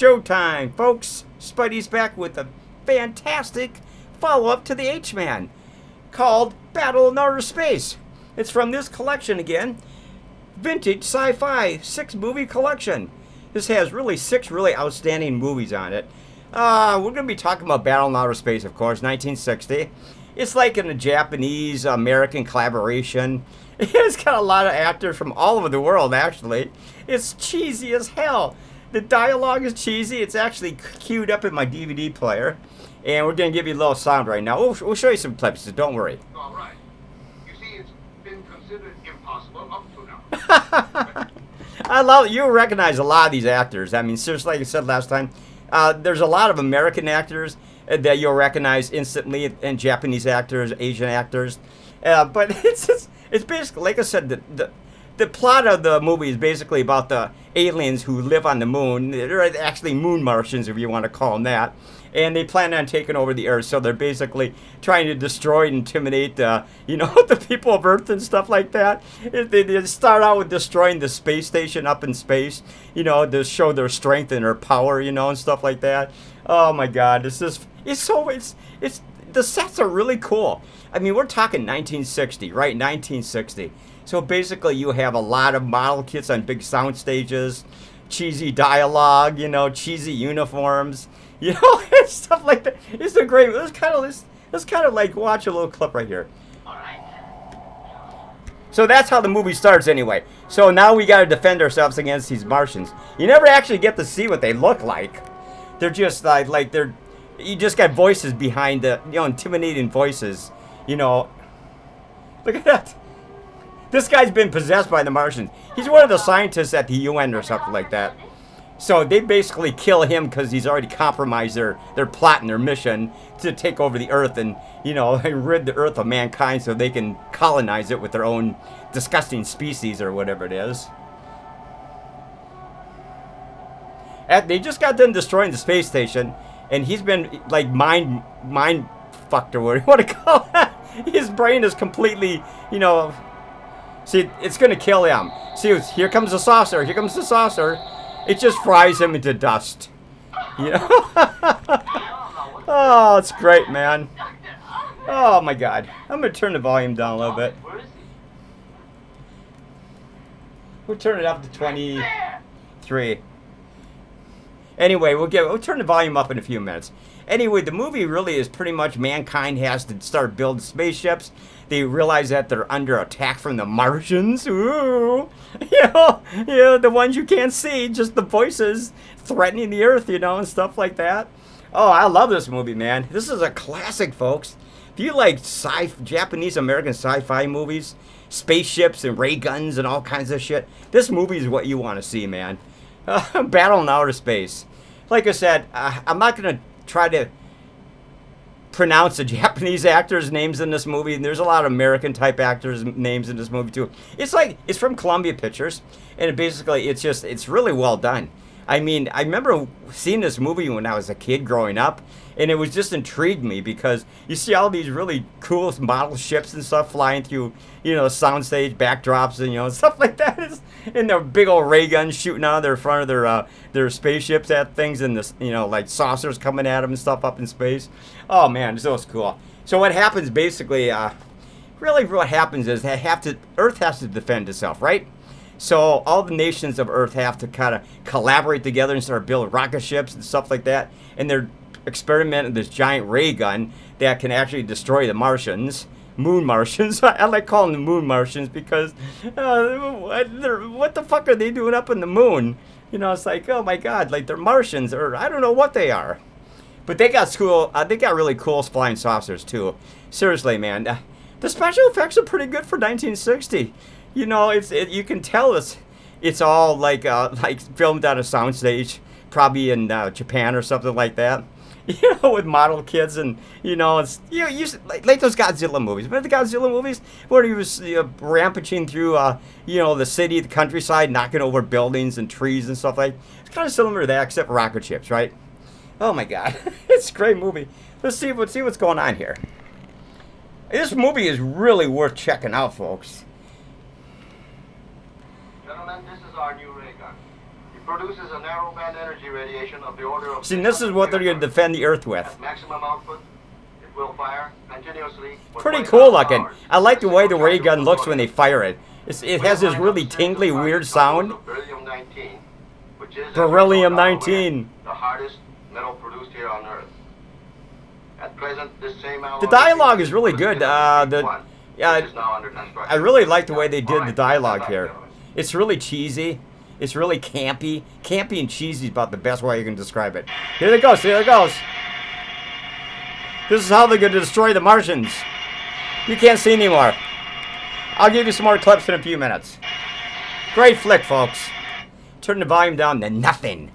showtime, folks. Spidey's back with a fantastic follow-up to the H-Man called Battle in Outer Space. It's from this collection again, Vintage Sci-Fi 6-movie collection. This has really 6 really outstanding movies on it. We're going to be talking about Battle in Outer Space, of course, 1960. It's like in a Japanese-American collaboration. It's got a lot of actors from all over the world, actually. It's cheesy as hell. The dialogue is cheesy. It's actually queued up in my DVD player. And we're going to give you a little sound right now. We'll show you some clips, so don't worry. All right. You see, it's been considered impossible up to now. I love it. You'll recognize a lot of these actors. I mean, seriously, like I said last time, there's a lot of American actors that you'll recognize instantly, and Japanese actors, Asian actors. But it's basically, like I said, the plot of the movie is basically about the aliens who live on the moon. They're actually moon Martians, if you want to call them that. And they plan on taking over the Earth, so they're basically trying to destroy and intimidate, the people of Earth and stuff like that. They start out with destroying the space station up in space, to show their strength and their power, and stuff like that. Oh my God, the sets are really cool. I mean, we're talking 1960, right? 1960. So basically, you have a lot of model kits on big sound stages, cheesy dialogue, cheesy uniforms. Stuff like that. It's a great. Let's kind of like watch a little clip right here. All right. So that's how the movie starts, anyway. So now we got to defend ourselves against these Martians. You never actually get to see what they look like. They're just like they're. You just got voices behind the intimidating voices. Look at that. This guy's been possessed by the Martians. He's one of the scientists at the UN or something like that. So they basically kill him because he's already compromised their plot and their mission to take over the Earth and, rid the Earth of mankind so they can colonize it with their own disgusting species or whatever it is. They just got done destroying the space station, and he's been, like, mind fucked or what do you want to call that? His brain is completely, See, it's going to kill him. See, here comes the saucer. Here comes the saucer. It just fries him into dust. Oh, it's great, man. Oh, my God. I'm going to turn the volume down a little bit. We'll turn it up to 23. Anyway, we'll turn the volume up in a few minutes. Anyway, the movie really is pretty much mankind has to start building spaceships. They realize that they're under attack from the Martians. Ooh. The ones you can't see, just the voices threatening the Earth, and stuff like that. Oh, I love this movie, man. This is a classic, folks. If you like Japanese American sci-fi movies, spaceships and ray guns and all kinds of shit, this movie is what you want to see, man. Battle in Outer Space. Like I said, I'm not going to try to pronounce the Japanese actors' names in this movie, and there's a lot of American type actors' names in this movie too. It's from Columbia Pictures, and it's really well done. I mean, I remember seeing this movie when I was a kid growing up, and it was just intrigued me because you see all these really cool model ships and stuff flying through, soundstage backdrops and stuff like that. And their big old ray guns shooting out of their front of their spaceships at things, and this like saucers coming at them and stuff up in space. Oh man, this was cool. So what happens basically? Really, what happens is Earth has to defend itself, right? So all the nations of Earth have to kind of collaborate together and start building rocket ships and stuff like that. And they're experimenting this giant ray gun that can actually destroy the Martians. Moon Martians. I like calling them Moon Martians because what the fuck are they doing up in the moon? It's like, oh my God, like they're Martians or I don't know what they are. But they got really cool flying saucers too. Seriously, man. The special effects are pretty good for 1960. You can tell it's all like filmed on a soundstage, probably in Japan or something like that. With model kids and it's like those Godzilla movies. Remember the Godzilla movies where he was rampaging through the city, the countryside, knocking over buildings and trees and stuff like. It's kind of similar to that, except for rocket ships, right? Oh my God, it's a great movie. Let's see what's going on here. This movie is really worth checking out, folks. Gentlemen, this is our new ray gun. The produces a narrowband energy radiation of the order of... See, this is what they're going to defend the Earth with. At maximum output, it will fire continuously... with Pretty 20,000 cool looking. hours. I like the way the ray This gun is looks when they fire it. It has this really tingly, weird sound. Beryllium-19, which is, Beryllium-19. the hardest metal produced here on Earth. At present, this same alloy The dialogue is really was good. given to Yeah, which is now under construction. I really like the way they did the Alright, dialogue good luck, here. gentlemen. It's really cheesy. It's really campy. Campy and cheesy is about the best way you can describe it. Here it goes. Here it goes. This is how they're going to destroy the Martians. You can't see anymore. I'll give you some more clips in a few minutes. Great flick, folks. Turn the volume down to nothing.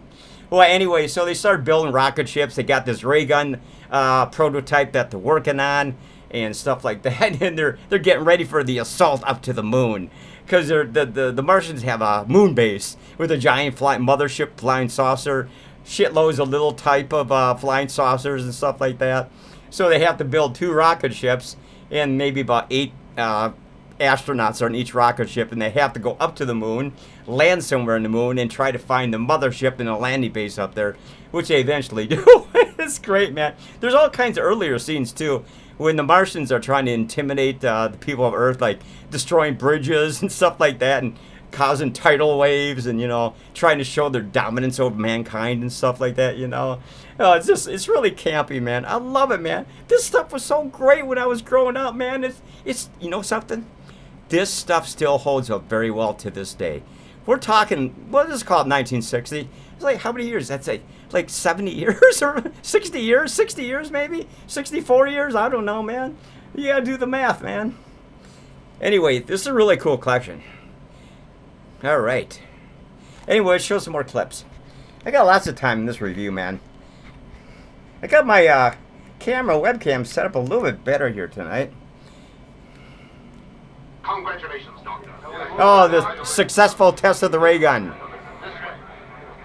Well, anyway, so they started building rocket ships. They got this ray gun prototype that they're working on and stuff like that. And they're getting ready for the assault up to the moon. Because the Martians have a moon base with a giant mothership flying saucer, shitloads of little type of flying saucers and stuff like that. So they have to build 2 rocket ships and maybe about 8 astronauts on each rocket ship, and they have to go up to the moon, land somewhere in the moon, and try to find the mothership and a landing base up there, which they eventually do. It's great, man. There's all kinds of earlier scenes, too, when the Martians are trying to intimidate the people of Earth, like destroying bridges and stuff like that, and causing tidal waves, and, you know, trying to show their dominance over mankind and stuff like that, you know. It's really campy, man. I love it, man. This stuff was so great when I was growing up, man. It's you know something? This stuff still holds up very well to this day. We're talking, what is it called, 1960? It's like, how many years? That's like 70 years or 60 years? 60 years maybe? 64 years? I don't know, man. You gotta do the math, man. Anyway, this is a really cool collection. All right. Anyway, let's show some more clips. I got lots of time in this review, man. I got my webcam set up a little bit better here tonight. Congratulations, Doctor. Oh, the successful test of the ray gun.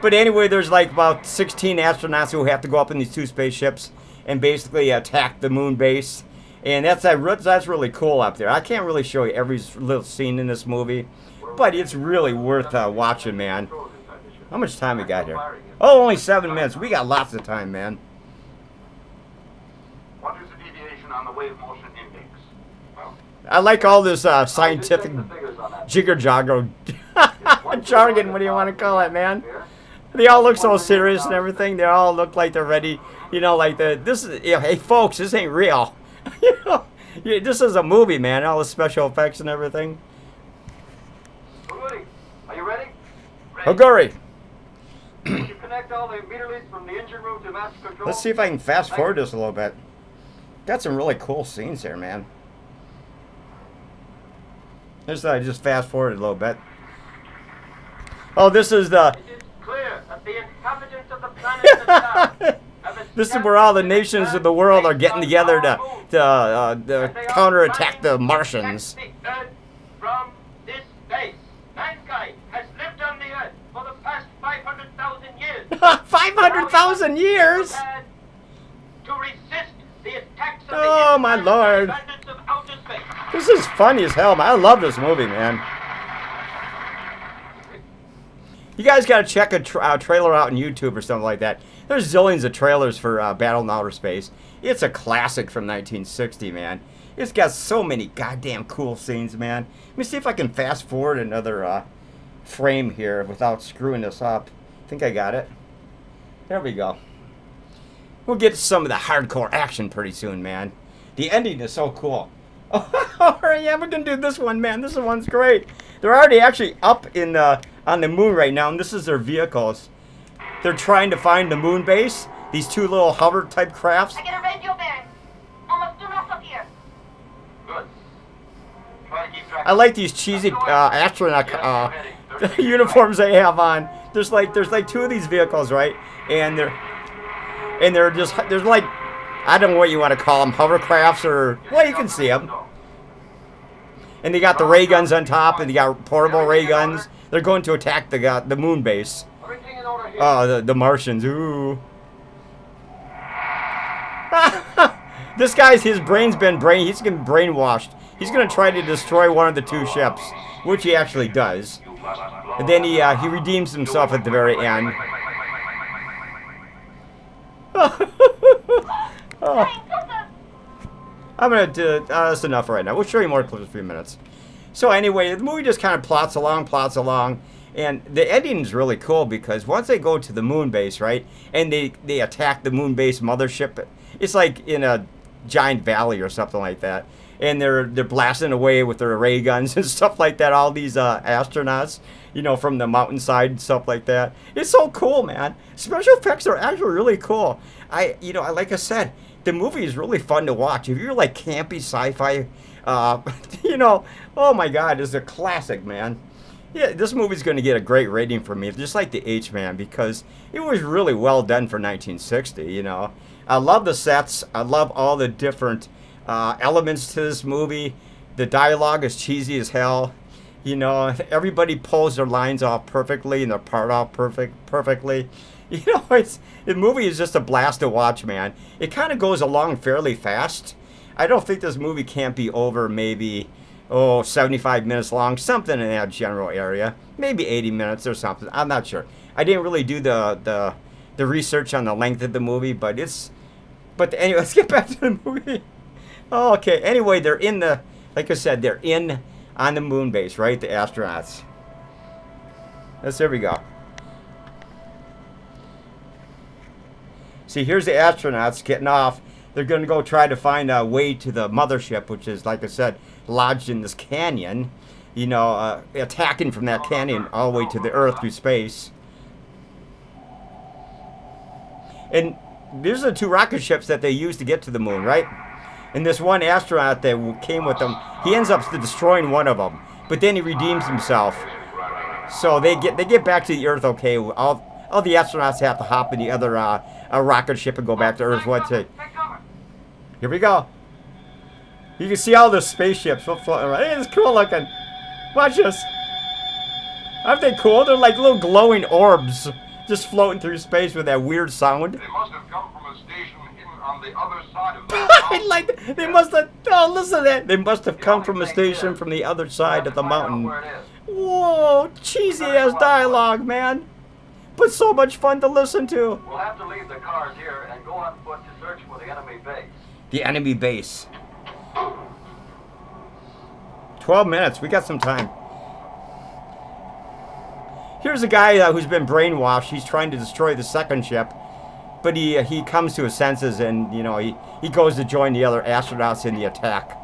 But anyway, there's like about 16 astronauts who have to go up in these 2 spaceships and basically attack the moon base. And that's really cool up there. I can't really show you every little scene in this movie, but it's really worth watching, man. How much time we got here? Oh, only 7 minutes. We got lots of time, man. What is the deviation on the wave motion index? Well, I like all this scientific jigger-jogger jargon, what do you want to call it, man? They all look so serious and everything. They all look like they're ready, you know, like this is, you know, hey folks, this ain't real. You know, this is a movie, man. All the special effects and everything. Oguri, are you ready? Oguri. Can you connect all the meter leads from the engine room to master control? Let's see if I can fast forward this a little bit. Got some really cool scenes here, man. I just fast forwarded a little bit. Oh, this is the... It is clear that the inhabitants of the planet have This is where all the nations of the world are getting together to counterattack the Martians. The Earth from this base. Mankind has lived on the Earth for the past 500,000 years. 500,000 years? To resist the attacks of Oh, my Lord. bandits of outer space. This is funny as hell, man. I love this movie, man. You guys got to check a trailer out on YouTube or something like that. There's zillions of trailers for Battle in Outer Space. It's a classic from 1960, man. It's got so many goddamn cool scenes, man. Let me see if I can fast forward another frame here without screwing this up. I think I got it. There we go. We'll get to some of the hardcore action pretty soon, man. The ending is so cool. Oh, yeah, we're going to do this one, man. This one's great. They're already actually up in on the moon right now, and this is their vehicles. They're trying to find the moon base. These 2 little hover-type crafts. I get a radio bearing. Almost due north of here. Good. Try to keep track. I like these cheesy astronaut uniforms they have on. There's like 2 of these vehicles, right? And they're just, there's like, I don't know what you want to call them, hovercrafts or, well, you can see them. And they got the ray guns on top, and they got portable ray guns. They're going to attack the moon base. Everything in order here. Oh, the Martians. Ooh. This guy's, he's been brainwashed. He's going to try to destroy one of the 2 ships, which he actually does. You must And then he redeems himself at the very end. Oh. I'm gonna do that's enough right now. We'll show you more clips in a few minutes. So anyway, the movie just kind of plots along, and the ending is really cool because once they go to the moon base, right, and they attack the moon base mothership, it's like in a giant valley or something like that, and they're blasting away with their ray guns and stuff like that. All these astronauts, from the mountainside and stuff like that. It's so cool, man. Special effects are actually really cool. Like I said, the movie is really fun to watch. If you're like campy sci-fi, oh my God, it's a classic, man. Yeah, this movie's going to get a great rating from me, just like The H-Man, because it was really well done for 1960, I love the sets. I love all the different elements to this movie. The dialogue is cheesy as hell. Everybody pulls their lines off perfectly and their part off perfectly. The movie is just a blast to watch, man. It kind of goes along fairly fast. I don't think this movie can't be over maybe, 75 minutes long, something in that general area. Maybe 80 minutes or something. I'm not sure. I didn't really do the research on the length of the movie, but anyway, let's get back to the movie. Oh, okay. Anyway, like I said, they're on the moon base, right? The astronauts. There we go. See, here's the astronauts getting off. They're going to go try to find a way to the mothership, which is, like I said, lodged in this canyon. Attacking from that canyon all the way to the Earth through space. And these are the two rocket ships that they used to get to the moon, right? And this one astronaut that came with them, he ends up destroying one of them. But then he redeems himself. So they get back to the Earth okay. All the astronauts have to hop in the other rocket ship and go back to Earth. Here we go. You can see all the spaceships floating around. Hey, it's cool looking. Watch this. Aren't they cool? They're like little glowing orbs just floating through space with that weird sound. They must have come from a station hidden on the other side of the mountain. They must have. Oh, listen to that. They must have come from a station from the other side of the mountain. Whoa, cheesy ass dialogue, man. But so much fun to listen to. We'll have to leave the cars here and go on foot to search for the enemy base. The enemy base. 12 minutes. We got some time. Here's a guy who's been brainwashed. He's trying to destroy the second ship. But he comes to his senses and, he goes to join the other astronauts in the attack.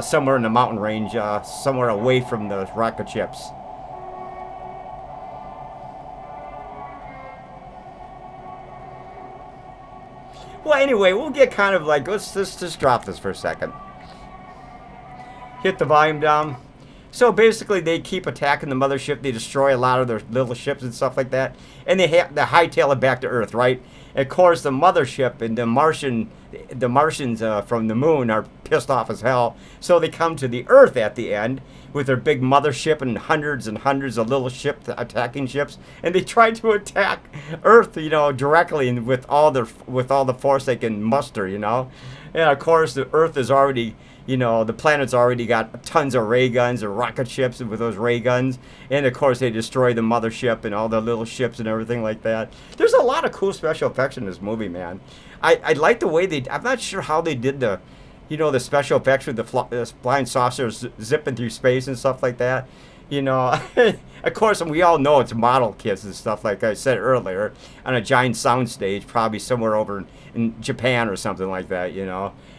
Somewhere in the mountain range. Somewhere away from the rocket ships. Well, anyway, we'll get kind of like, let's just drop this for a second. Hit the volume down. So basically, they keep attacking the mothership. They destroy a lot of their little ships and stuff like that. And they hightail it back to Earth, right? And of course, the mothership and the Martians from the moon are pissed off as hell. So they come to the Earth at the end with their big mothership and hundreds of little attacking ships. And they try to attack Earth, directly and with all the force they can muster, And of course, the Earth is already. The planet's already got tons of ray guns or rocket ships with those ray guns. And, of course, they destroy the mothership and all the little ships and everything like that. There's a lot of cool special effects in this movie, man. I like the way I'm not sure how they did the special effects with the flying saucers zipping through space and stuff like that. Of course, we all know it's model kits and stuff, like I said earlier, on a giant soundstage, probably somewhere over in Japan or something like that,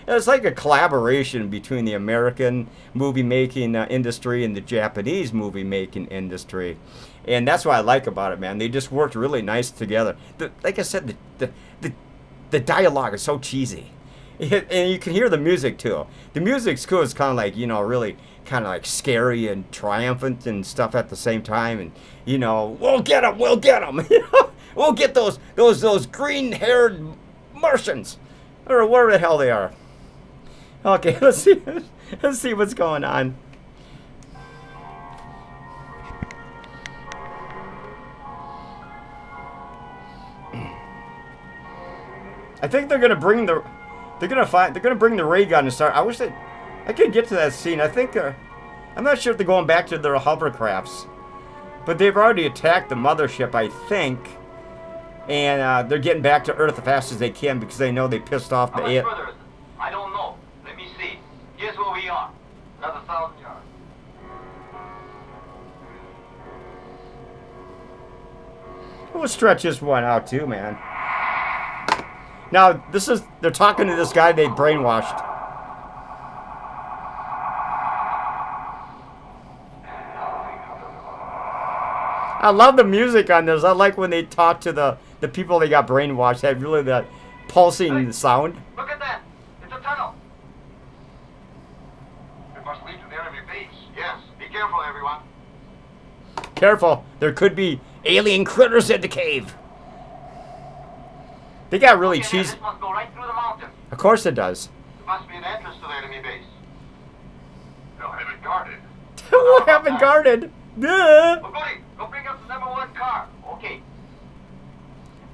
It's like a collaboration between the American movie-making industry and the Japanese movie-making industry. And that's what I like about it, man. They just worked really nice together. Like I said, the dialogue is so cheesy. And you can hear the music, too. The music's cool. It's kind of like, really kind of like scary and triumphant and stuff at the same time. And, we'll get them, we'll get them. We'll get those green-haired Martians. Or whatever the hell they are. Okay, let's see what's going on. I think they're gonna bring the ray gun and start. I wish I could get to that scene. I think I'm not sure if they're going back to their hovercrafts, But they've already attacked the mothership, I think. And they're getting back to Earth as fast as they can because they know they pissed off How the much alien. further is it? I don't know. Let me see. Here's where we are. Another 1,000 yards. We'll stretch this one out too, man. Now, they're talking to this guy they brainwashed. I love the music on this. I like when they talk to the people they got brainwashed. They have really that pulsing sound. Look at that. It's a tunnel. It must lead to the enemy base. Yes. Be careful, everyone. Careful, there could be alien critters in the cave. They got really Look ahead, cheesy. This must go right through the mountain. Of course it does. There must be an entrance to the enemy base. They'll have it guarded. What happened guarded? Duh. Well, Goody, go bring up the #1 car. Okay.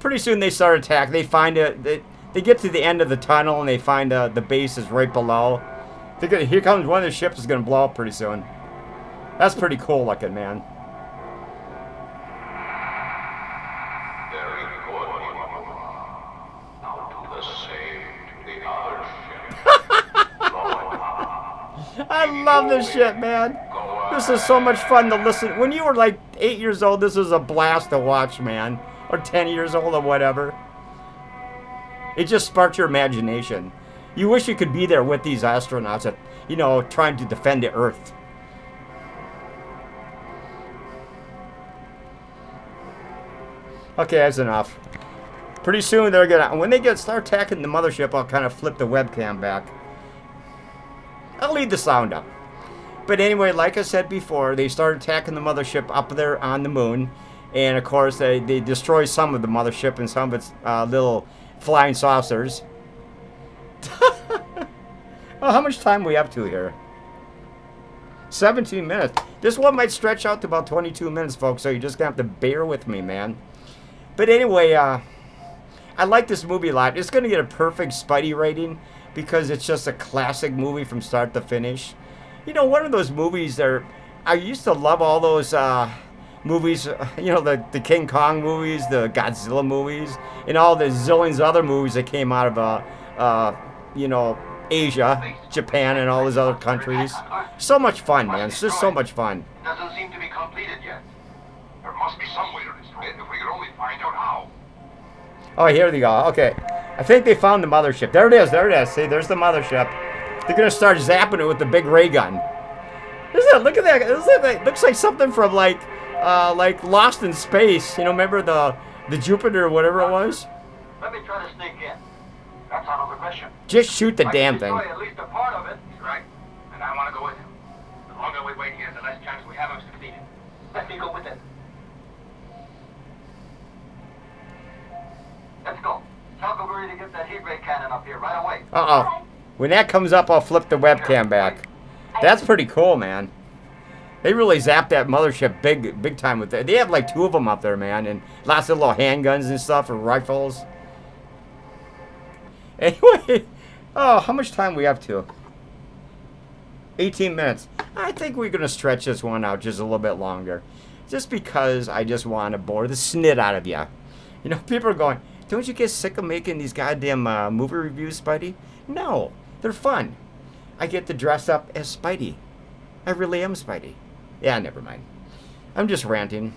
Pretty soon they start attack. They find it. They get to the end of the tunnel and they find the base is right below. Here comes one of the ships is gonna blow up pretty soon. That's pretty cool looking, man. Very good. Now do the same to the other ship. I love this shit, man. This is so much fun to listen. When you were like 8 years old, this was a blast to watch, man. Or 10 years old or whatever. It just sparked your imagination. You wish you could be there with these astronauts that, trying to defend the Earth. Okay, that's enough. Pretty soon they're gonna, when they start attacking the mothership, I'll kind of flip the webcam back. I'll leave the sound up. But anyway, like I said before, they start attacking the mothership up there on the moon. And of course, they destroy some of the mothership and some of its little flying saucers. Oh, how much time we up to here? 17 minutes. This one might stretch out to about 22 minutes, folks, so you're just going to have to bear with me, man. But anyway, I like this movie a lot. It's going to get a perfect Spidey rating because it's just a classic movie from start to finish. One of those movies that I used to love all those movies, the King Kong movies, the Godzilla movies, and all the zillions of other movies that came out of, Asia, Japan, and all those other countries. So much fun, man. It's just so much fun. Doesn't seem to be completed yet. There must be some way to destroy it if we could only find out how. Oh, here they go. Okay. I think they found the mothership. There it is. There it is. See, there's the mothership. They're going to start zapping it with the big ray gun. Look at that. It looks like something from, like Lost in Space. Remember the Jupiter or whatever it was? Let me try to sneak in. That's out of the question. Just shoot the damn thing. I can destroy at least a part of it. He's right. And I want to go with him. The longer we wait here, the less chance we have of succeeding. Let me go with it. Let's go. Tell Gaburi to get that heat ray cannon up here right away. Uh-oh. When that comes up, I'll flip the webcam back. That's pretty cool, man. They really zapped that mothership big time with that. They have like 2 of them up there, man, and lots of little handguns and stuff and rifles. Anyway, how much time we have to? 18 minutes. I think we're going to stretch this one out just a little bit longer. Just because I just want to bore the snit out of you. People are going, don't you get sick of making these goddamn movie reviews, Spidey? No, they're fun. I get to dress up as Spidey. I really am Spidey. Yeah, never mind. I'm just ranting.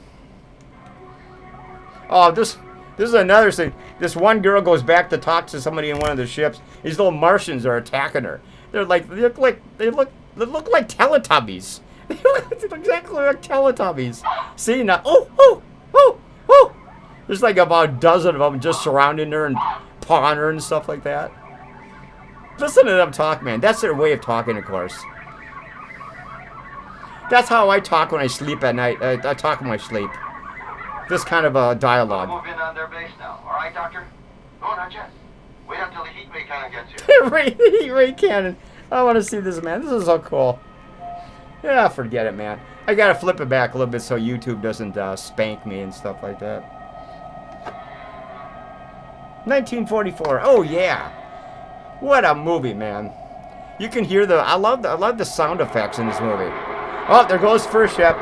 Oh, this is another thing. This one girl goes back to talk to somebody in one of the ships. These little Martians are attacking her. They look like Teletubbies. They look exactly like Teletubbies. See now? Oh! There's like about a dozen of them just surrounding her and pawing her and stuff like that. Listen to them talk, man. That's their way of talking, of course. That's how I talk when I sleep at night. I talk when I sleep. This kind of a dialogue. Move in on their base now. All right, Doctor? No, not yet. Wait until the heat ray cannon gets here. Heat ray cannon. I want to see this, man. This is so cool. Yeah, forget it, man. I gotta flip it back a little bit so YouTube doesn't spank me and stuff like that. 1944. Oh yeah. What a movie, man. You can hear I love the sound effects in this movie. Oh, there goes first ship.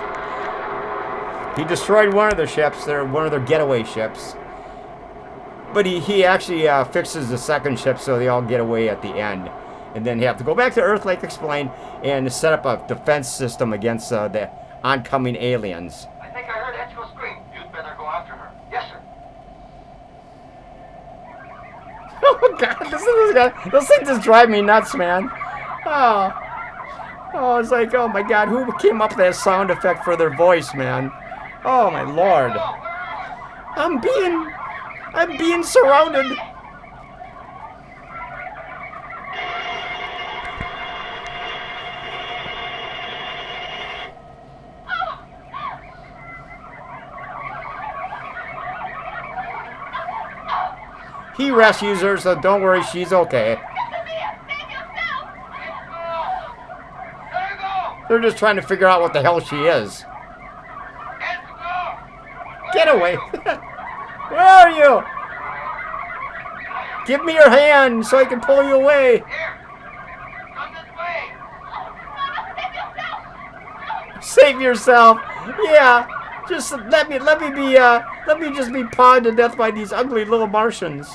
He destroyed one of their ships, one of their getaway ships. But he actually fixes the second ship so they all get away at the end. And then you have to go back to Earth, like explained, and set up a defense system against the oncoming aliens. I think I heard Etchko scream. You'd better go after her. Yes, sir. Oh, God. Those things just drive me nuts, man. Oh, it's like, oh, my God. Who came up with that sound effect for their voice, man? Oh, my Lord. I'm being surrounded. He rescues her, so don't worry, she's okay. They're just trying to figure out what the hell she is. Get away. Where are you? Give me your hand so I can pull you away. Save yourself. Yeah. Just let me just be pawed to death by these ugly little Martians.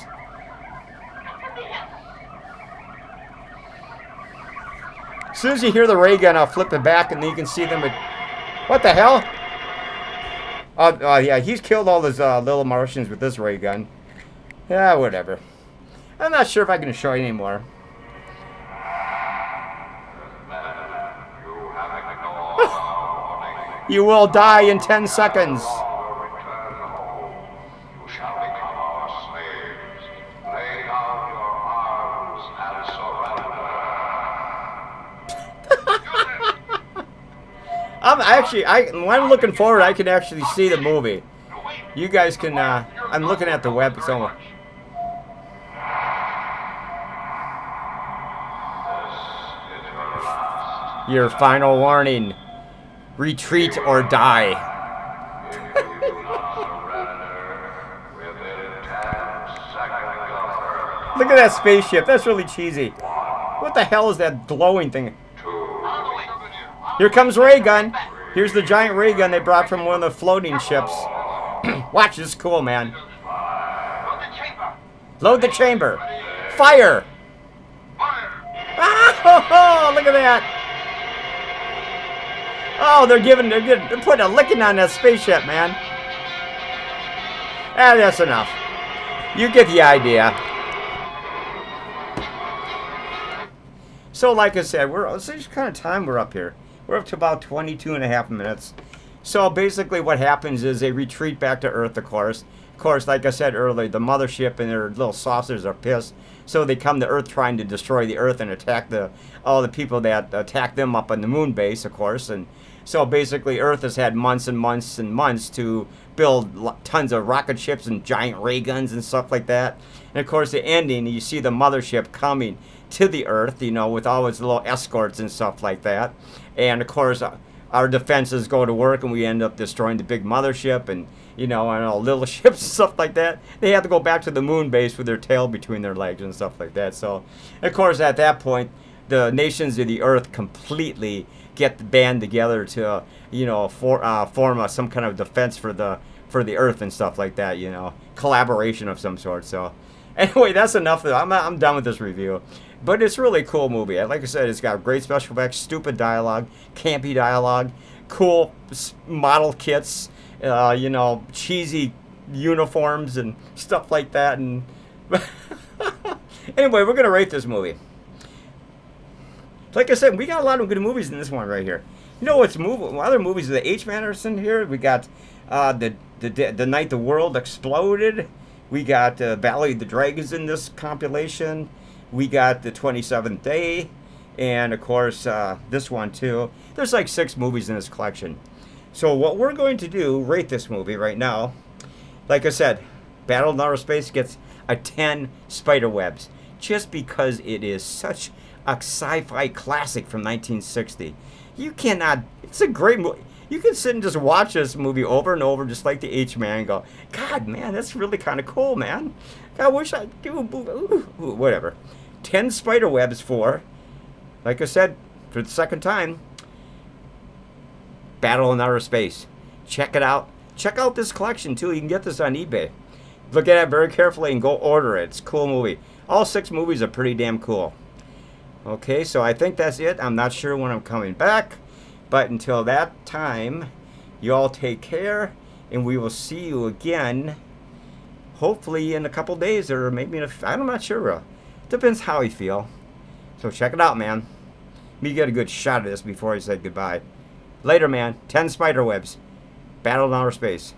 As soon as you hear the ray gun, I'll flip it back and then you can see them. What the hell? Yeah, he's killed all those little Martians with this ray gun. Yeah, whatever. I'm not sure if I can show you anymore. You will die in 10 seconds. When I'm looking forward, I can actually see the movie. You guys can, I'm looking at the web somewhere. Your final warning. Retreat or die. Look at that spaceship. That's really cheesy. What the hell is that glowing thing? Here comes ray gun. Here's the giant ray gun they brought from one of the floating ships. Watch, this is cool, man. Load the chamber. Fire. Ah, look at that. Oh, they're putting a licking on that spaceship, man. Ah, that's enough. You get the idea. So, like I said, it's just kind of time we're up here. We're up to about 22 and a half minutes. So, basically what happens is they retreat back to Earth, of course. Of course, like I said earlier, the mothership and their little saucers are pissed. So they come to Earth trying to destroy the Earth and attack all the people that attack them up on the moon base, of course. And so basically Earth has had months and months and months to build tons of rocket ships and giant ray guns and stuff like that. And of course the ending, you see the mothership coming to the Earth, you know, with all its little escorts and stuff like that. And of course our defenses go to work and we end up destroying the big mothership and, you know, and all little ships and stuff like that. They have to go back to the moon base with their tail between their legs and stuff like that. So, of course, at that point, the nations of the Earth completely get the band together to, you know, form some kind of defense for the Earth and stuff like that. You know, collaboration of some sort. So, anyway, that's enough. I'm done with this review. But it's a really cool movie. Like I said, it's got great special effects, stupid dialogue, campy dialogue, cool model kits. You know, cheesy uniforms and stuff like that. And anyway, we're going to rate this movie. Like I said, we got a lot of good movies in this one right here. You know what's other movies? The H-Man are in here. We got the Night the World Exploded. We got Valley of the Dragons in this compilation. We got the 27th Day. And, of course, this one, too. There's like 6 movies in this collection. So what we're going to do, rate this movie right now. Like I said, Battle in Outer Space gets a 10 spiderwebs. Just because it is such a sci-fi classic from 1960. You cannot, it's a great movie. You can sit and just watch this movie over and over just like the H-Man and go, God, man, that's really kind of cool, man. I wish I do, whatever. 10 spiderwebs for, like I said, for the second time, Battle in Outer Space. Check it out. check out this collection too. You can get this on eBay. Look at it very carefully and go order it. It's a cool movie. All 6 movies are pretty damn cool. Okay, so I think that's it. I'm not sure when I'm coming back. But until that time, you all take care. And we will see you again, hopefully in a couple days or maybe I'm not sure. Depends how you feel. So check it out, man. Let me get a good shot of this before I say goodbye. Later, man. 10 spider webs. Battle in outer space.